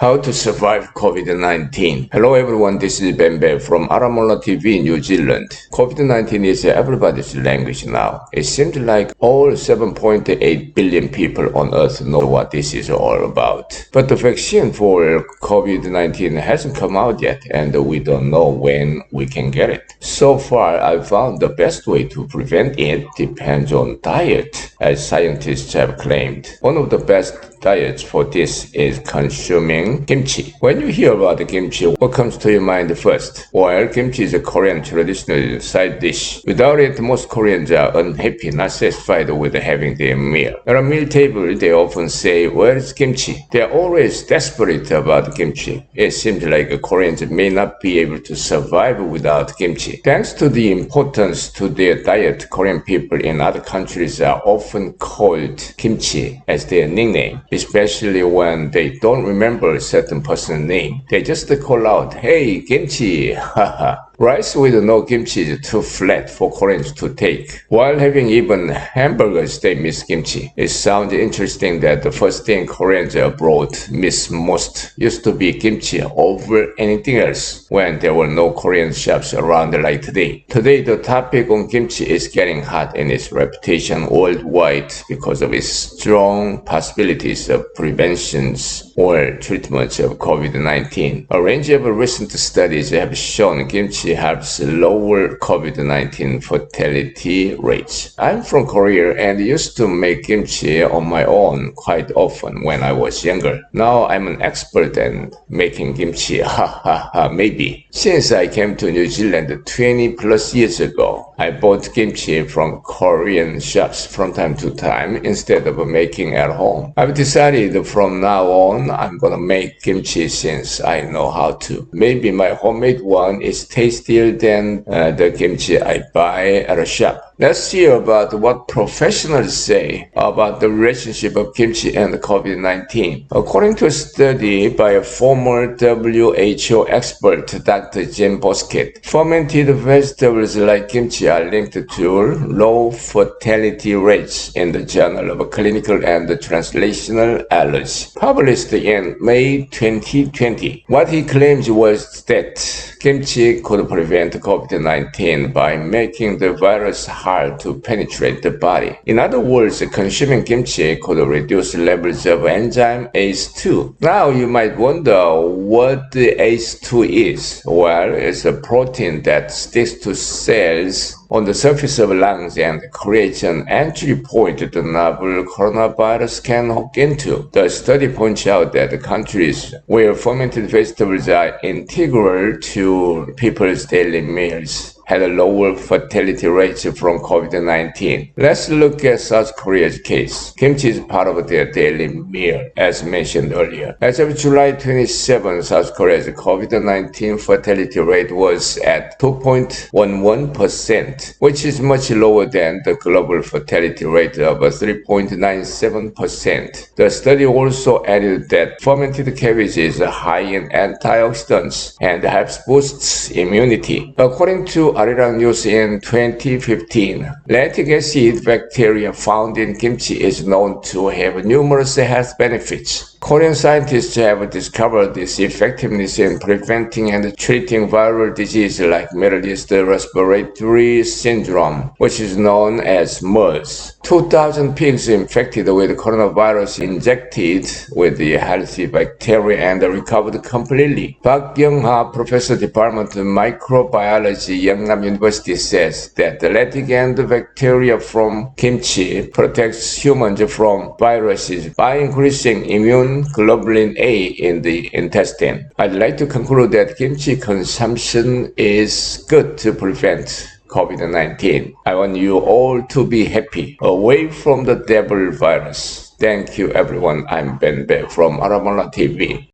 How to survive COVID-19. Hello everyone, this is Bembe from Aramola TV, New Zealand. COVID-19 is everybody's language now. It seems like all 7.8 billion people on earth know what this is all about. But the vaccine for COVID-19 hasn't come out yet, and we don't know when we can get it. So far, I found the best way to prevent it depends on diet, as scientists have claimed. One of the best diets for this is consuming kimchi. When you hear about kimchi, what comes to your mind first? Well, kimchi is a Korean traditional side dish. Without it, most Koreans are unhappy, not satisfied with having their meal. At a meal table, they often say, "Where's kimchi?" They're always desperate about kimchi. It seems like Koreans may not be able to survive without kimchi. Thanks to the importance to their diet, Korean people in other countries are often called kimchi as their nickname. Especially when they don't remember a certain person's name. They just call out, "Hey, kimchi!" Haha. Rice with no kimchi is too flat for Koreans to take. While having even hamburgers, they miss kimchi. It sounds interesting that the first thing Koreans abroad miss most used to be kimchi over anything else when there were no Korean shops around like today. Today, the topic on kimchi is getting hot in its reputation worldwide because of its strong possibilities of preventions or treatments of COVID-19. A range of recent studies have shown kimchi helps lower COVID-19 fatality rates. I'm from Korea and used to make kimchi on my own quite often when I was younger. Now I'm an expert in making kimchi, maybe. Since I came to New Zealand 20 plus years ago, I bought kimchi from Korean shops from time to time instead of making at home. I've decided from now on I'm gonna make kimchi since I know how to. Maybe my homemade one is tastier than the kimchi I buy at a shop. Let's hear about what professionals say about the relationship of kimchi and COVID-19. According to a study by a former WHO expert, Dr. Jim Boskett, fermented vegetables like kimchi are linked to low fatality rates in the Journal of Clinical and Translational Allergy, published in May 2020. What he claims was that kimchi could prevent COVID-19 by making the virus hard to penetrate the body. In other words, consuming kimchi could reduce levels of enzyme ACE2. Now you might wonder what the ACE2 is. Well, it's a protein that sticks to cells on the surface of lungs and creates an entry point the novel coronavirus can hook into. The study points out that the countries where fermented vegetables are integral to people's daily meals had a lower fatality rates from COVID-19. Let's look at South Korea's case. Kimchi is part of their daily meal, as mentioned earlier. As of July 27, South Korea's COVID-19 fatality rate was at 2.11%, which is much lower than the global fatality rate of 3.97%. The study also added that fermented cabbage is high in antioxidants and helps boost immunity. According to Arirang News in 2015, lactic acid bacteria found in kimchi is known to have numerous health benefits. Korean scientists have discovered its effectiveness in preventing and treating viral disease like Middle East Respiratory Syndrome, which is known as MERS. 2,000 pigs infected with coronavirus injected with the healthy bacteria and recovered completely. Park Kyung-ha, professor department of microbiology, Yeongnam University, says that the lactic and bacteria from kimchi protects humans from viruses by increasing immune globulin A in the intestine. I'd like to conclude that kimchi consumption is good to prevent COVID-19. I want you all to be happy, away from the devil virus. Thank you everyone. I'm Ben Bae from Aramola TV.